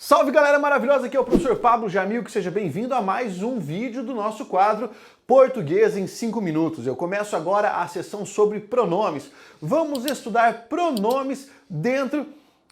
Salve galera maravilhosa, aqui é o professor Pablo Jamil, que seja bem-vindo a mais um vídeo do nosso quadro Português em 5 minutos. Eu começo agora a sessão sobre pronomes. Vamos estudar pronomes dentro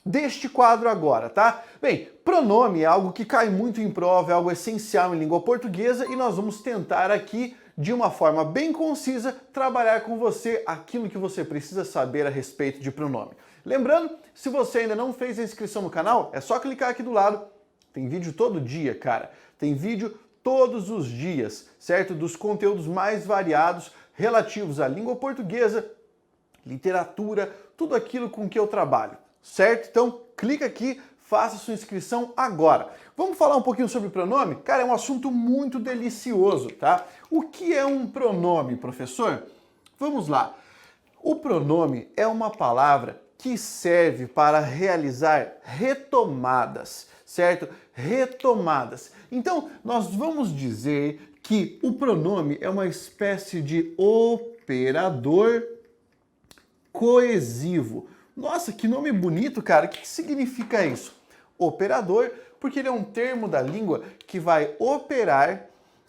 deste quadro agora, tá? Bem, pronome é algo que cai muito em prova, é algo essencial em língua portuguesa e nós vamos tentar aqui, de uma forma bem concisa, trabalhar com você aquilo que você precisa saber a respeito de pronome. Lembrando, se você ainda não fez a inscrição no canal, é só clicar aqui do lado. Tem vídeo todo dia, cara. Tem vídeo todos os dias, certo? Dos conteúdos mais variados relativos à língua portuguesa, literatura, tudo aquilo com que eu trabalho, certo? Então, clica aqui, faça sua inscrição agora. Vamos falar um pouquinho sobre pronome? Cara, é um assunto muito delicioso, tá? O que é um pronome, professor? Vamos lá. O pronome é uma palavra que serve para realizar retomadas, certo? Retomadas. Então, nós vamos dizer que o pronome é uma espécie de operador coesivo. Nossa, que nome bonito, cara! O que significa isso? Operador, porque ele é um termo da língua que vai operar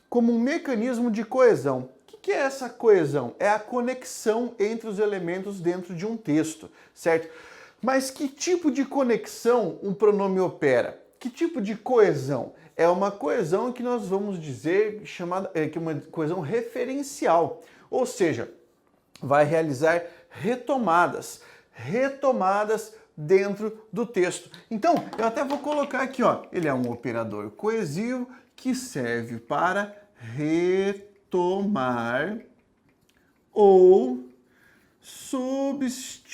como um mecanismo de coesão. O que é essa coesão? É a conexão entre os elementos dentro de um texto, certo? Mas que tipo de conexão um pronome opera? Que tipo de coesão? É uma coesão que nós vamos dizer chamada que é uma coesão referencial, ou seja, vai realizar retomadas dentro do texto. Então, eu até vou colocar aqui, ó, ele é um operador coesivo que serve para retomar ou substituir,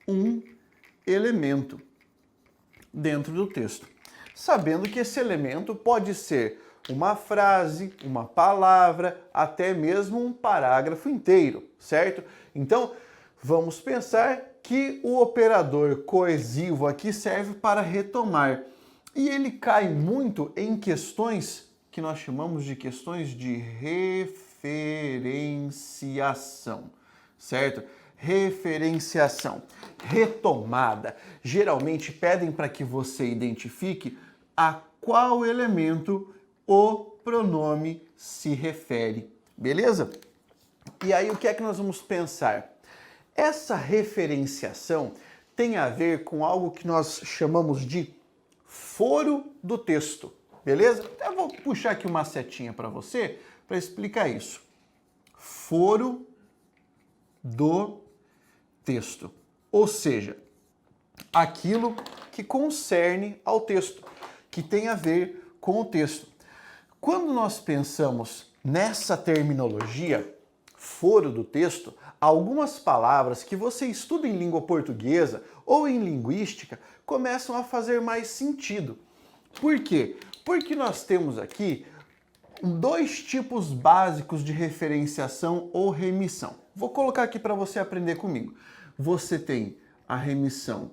um elemento dentro do texto. Sabendo que esse elemento pode ser uma frase, uma palavra, até mesmo um parágrafo inteiro, certo? Então, vamos pensar que o operador coesivo aqui serve para retomar. E ele cai muito em questões que nós chamamos de questões de referenciação, certo? Referenciação, retomada. Geralmente pedem para que você identifique a qual elemento o pronome se refere, beleza? E aí o que é que nós vamos pensar? Essa referenciação tem a ver com algo que nós chamamos de foro do texto, beleza? Até vou puxar aqui uma setinha para você para explicar isso. Foro do texto, ou seja, aquilo que concerne ao texto, que tem a ver com o texto. Quando nós pensamos nessa terminologia, foro do texto, algumas palavras que você estuda em língua portuguesa ou em linguística começam a fazer mais sentido. Por quê? Porque nós temos aqui dois tipos básicos de referenciação ou remissão. Vou colocar aqui para você aprender comigo. Você tem a remissão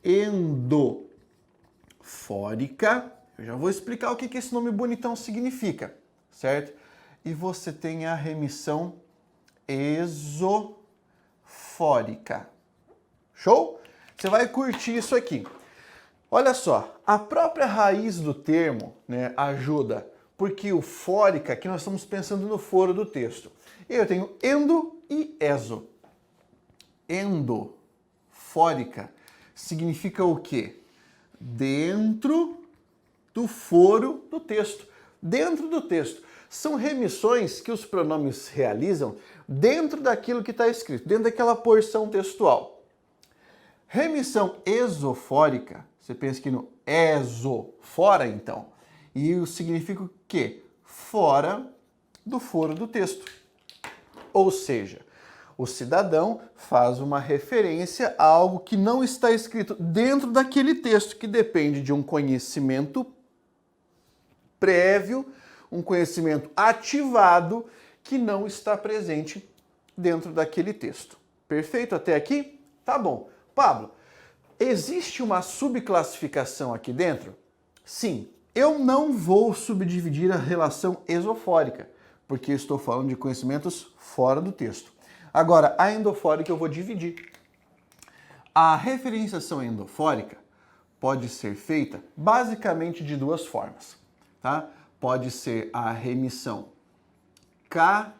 endofórica. Eu já vou explicar o que esse nome bonitão significa, certo? E você tem a remissão esofórica. Show? Você vai curtir isso aqui. Olha só, a própria raiz do termo, né, ajuda, porque o fórica, aqui nós estamos pensando no foro do texto. Eu tenho endo e eso. Endofórica significa o quê? Dentro do foro do texto. Dentro do texto. São remissões que os pronomes realizam dentro daquilo que está escrito, dentro daquela porção textual. Remissão esofórica, você pensa que no exo, fora então, e significa o quê? Fora do foro do texto. Ou seja, o cidadão faz uma referência a algo que não está escrito dentro daquele texto, que depende de um conhecimento prévio, um conhecimento ativado que não está presente dentro daquele texto. Perfeito até aqui? Tá bom. Pablo, existe uma subclassificação aqui dentro? Sim. Eu não vou subdividir a relação esofórica, porque eu estou falando de conhecimentos fora do texto. Agora, a endofórica eu vou dividir. A referenciação endofórica pode ser feita basicamente de duas formas, tá? Pode ser a remissão catafórica,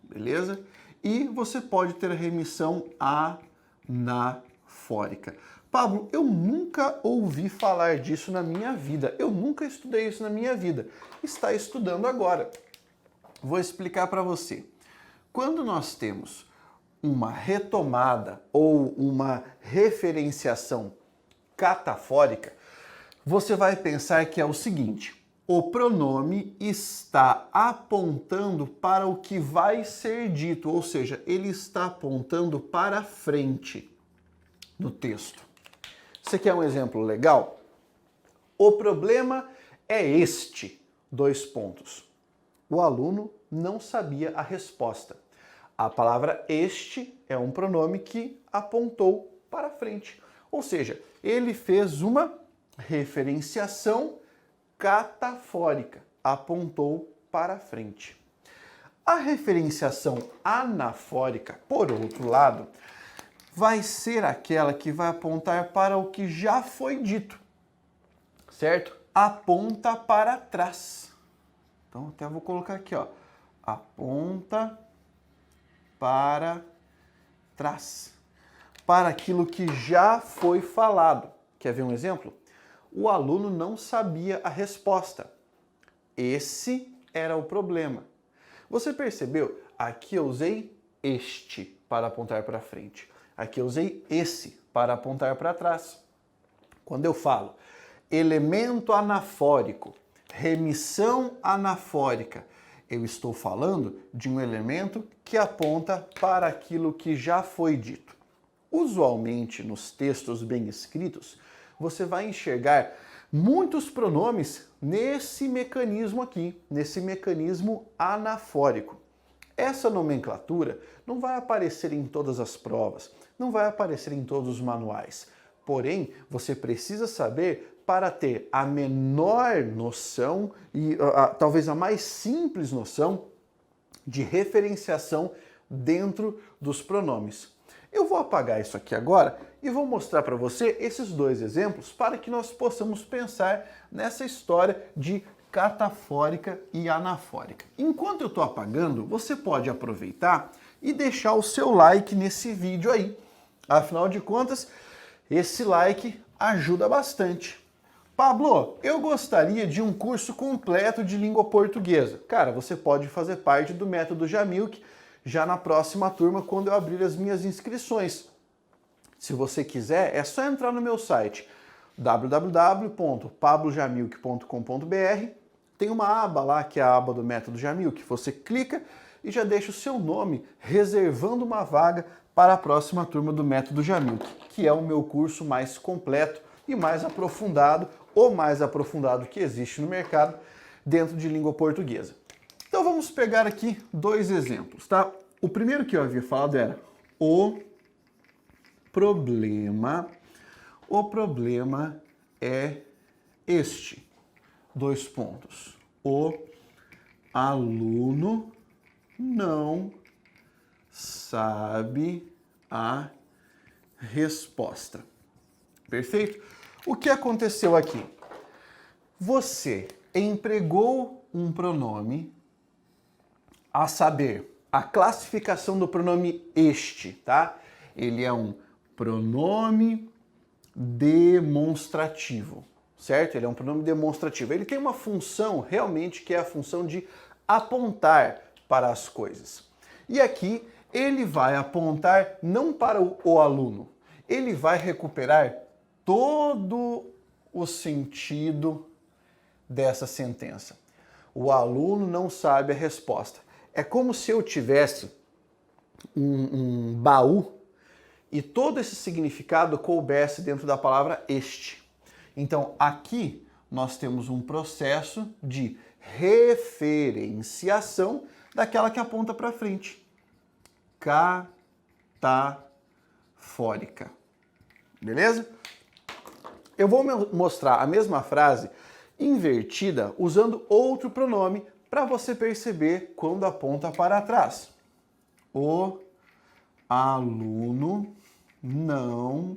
beleza? E você pode ter a remissão anafórica. Pablo, eu nunca ouvi falar disso na minha vida. Eu nunca estudei isso na minha vida. Está estudando agora. Vou explicar para você. Quando nós temos uma retomada ou uma referenciação catafórica, você vai pensar que é o seguinte: o pronome está apontando para o que vai ser dito, ou seja, ele está apontando para frente no texto. Você quer um exemplo legal? O problema é este, : o aluno não sabia a resposta. A palavra este é um pronome que apontou para frente. Ou seja, ele fez uma referenciação catafórica, apontou para frente. A referenciação anafórica, por outro lado, vai ser aquela que vai apontar para o que já foi dito, certo? Aponta para trás. Então, até vou colocar aqui, ó. Aponta para trás, para aquilo que já foi falado. Quer ver um exemplo? O aluno não sabia a resposta. Esse era o problema. Você percebeu? Aqui eu usei este para apontar para frente. Aqui eu usei esse para apontar para trás. Quando eu falo elemento anafórico, remissão anafórica, eu estou falando de um elemento que aponta para aquilo que já foi dito. Usualmente, nos textos bem escritos, você vai enxergar muitos pronomes nesse mecanismo aqui, nesse mecanismo anafórico. Essa nomenclatura não vai aparecer em todas as provas, não vai aparecer em todos os manuais. Porém, você precisa saber para ter a menor noção e talvez a mais simples noção de referenciação dentro dos pronomes. Eu vou apagar isso aqui agora e vou mostrar para você esses dois exemplos para que nós possamos pensar nessa história de catafórica e anafórica. Enquanto eu estou apagando, você pode aproveitar e deixar o seu like nesse vídeo aí. Afinal de contas, esse like ajuda bastante. Pablo, eu gostaria de um curso completo de língua portuguesa. Cara, você pode fazer parte do método Jamilk já na próxima turma, quando eu abrir as minhas inscrições. Se você quiser, é só entrar no meu site www.pablojamilk.com.br. Tem uma aba lá, que é a aba do método Jamilk. Você clica e já deixa o seu nome reservando uma vaga para a próxima turma do método Jamilk, que é o meu curso mais completo e mais aprofundado, o mais aprofundado que existe no mercado dentro de língua portuguesa. Então vamos pegar aqui dois exemplos, tá? O primeiro que eu havia falado era o problema é este, : o aluno não sabe a resposta. Perfeito? O que aconteceu aqui? Você empregou um pronome, a saber, a classificação do pronome este, tá? Ele é um pronome demonstrativo, certo? Ele é um pronome demonstrativo. Ele tem uma função realmente que é a função de apontar para as coisas. E aqui ele vai apontar não para o aluno, ele vai recuperar todo o sentido dessa sentença. O aluno não sabe a resposta. É como se eu tivesse um baú e todo esse significado coubesse dentro da palavra este. Então, aqui nós temos um processo de referenciação daquela que aponta para frente. Catafórica. Beleza? Eu vou mostrar a mesma frase invertida usando outro pronome para você perceber quando aponta para trás. O aluno não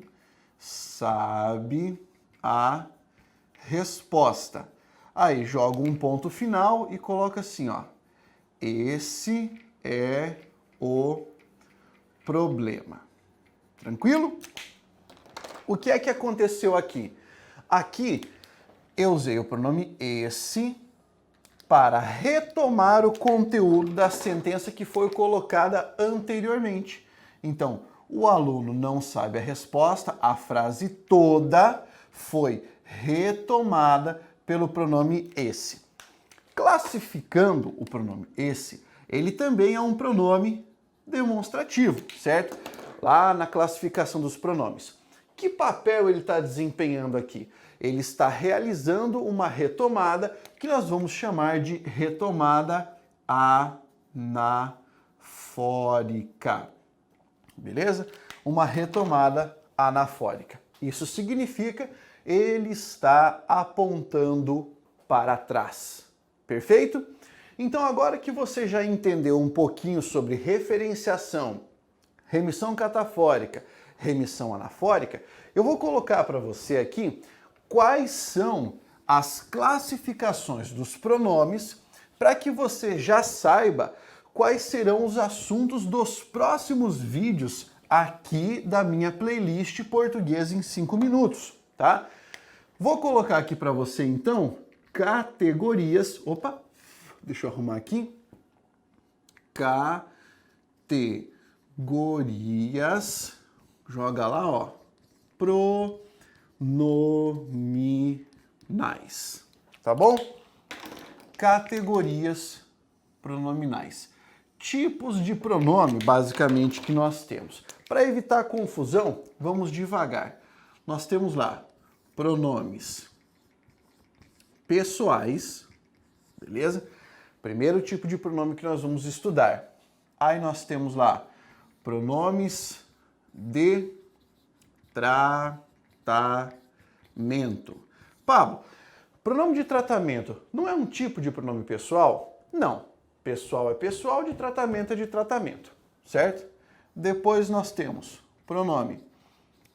sabe a resposta. Aí joga um ponto final e coloca assim, ó. Esse é o problema. Tranquilo? O que é que aconteceu aqui? Aqui eu usei o pronome esse para retomar o conteúdo da sentença que foi colocada anteriormente. Então, o aluno não sabe a resposta, a frase toda foi retomada pelo pronome esse. Classificando o pronome esse, ele também é um pronome demonstrativo, certo? Lá na classificação dos pronomes. Que papel ele está desempenhando aqui? Ele está realizando uma retomada que nós vamos chamar de retomada anafórica. Beleza? Uma retomada anafórica. Isso significa ele está apontando para trás. Perfeito? Então agora que você já entendeu um pouquinho sobre referenciação, remissão catafórica, remissão anafórica, eu vou colocar para você aqui quais são as classificações dos pronomes para que você já saiba quais serão os assuntos dos próximos vídeos aqui da minha playlist Português em 5 minutos, tá? Vou colocar aqui para você então categorias, opa, deixa eu arrumar aqui, categorias, joga lá, ó, pronominais, tá bom? Categorias pronominais. Tipos de pronome, basicamente, que nós temos. Para evitar confusão, vamos devagar. Nós temos lá pronomes pessoais, beleza? Primeiro tipo de pronome que nós vamos estudar. Aí nós temos lá pronomes de tratamento. Pablo, pronome de tratamento não é um tipo de pronome pessoal? Não. Pessoal é pessoal, de tratamento é de tratamento, certo? Depois nós temos pronome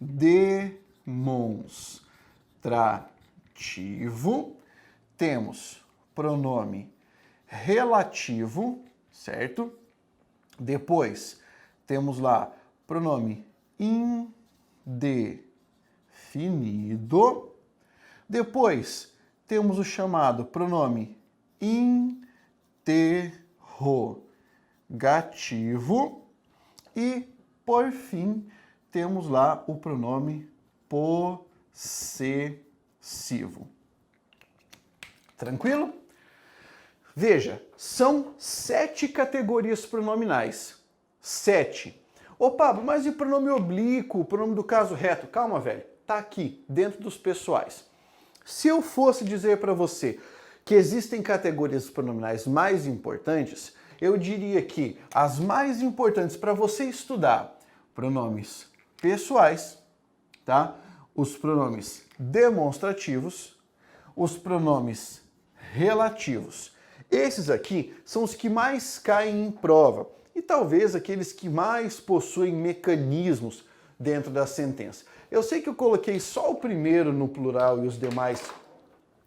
demonstrativo, temos pronome relativo, certo? Depois temos lá pronome indefinido. Depois temos o chamado pronome interrogativo. E, por fim, temos lá o pronome possessivo. Tranquilo? Veja, são 7 categorias pronominais. 7. Ô Pablo, mas e pronome oblíquo, pronome do caso reto? Calma, velho. Tá aqui, dentro dos pessoais. Se eu fosse dizer para você que existem categorias pronominais mais importantes, eu diria que as mais importantes para você estudar, pronomes pessoais, tá? Os pronomes demonstrativos, os pronomes relativos. Esses aqui são os que mais caem em prova e talvez aqueles que mais possuem mecanismos dentro da sentença. Eu sei que eu coloquei só o primeiro no plural e os demais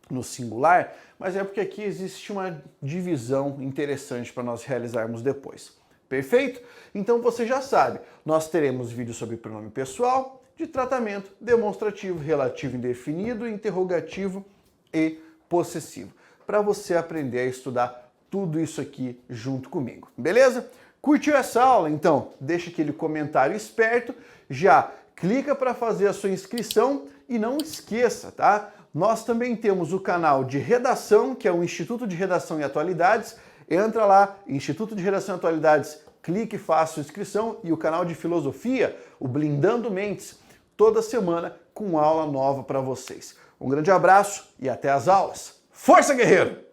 no singular, mas é porque aqui existe uma divisão interessante para nós realizarmos depois. Perfeito? Então você já sabe, nós teremos vídeos sobre pronome pessoal, de tratamento, demonstrativo, relativo indefinido, interrogativo e possessivo, para você aprender a estudar tudo isso aqui junto comigo, beleza? Curtiu essa aula? Então deixa aquele comentário esperto, já clica para fazer a sua inscrição e não esqueça, tá? Nós também temos o canal de redação, que é o Instituto de Redação e Atualidades. Entra lá, Instituto de Redação e Atualidades, clique e faça sua inscrição. E o canal de filosofia, o Blindando Mentes, toda semana com aula nova para vocês. Um grande abraço e até as aulas. Força, guerreiro!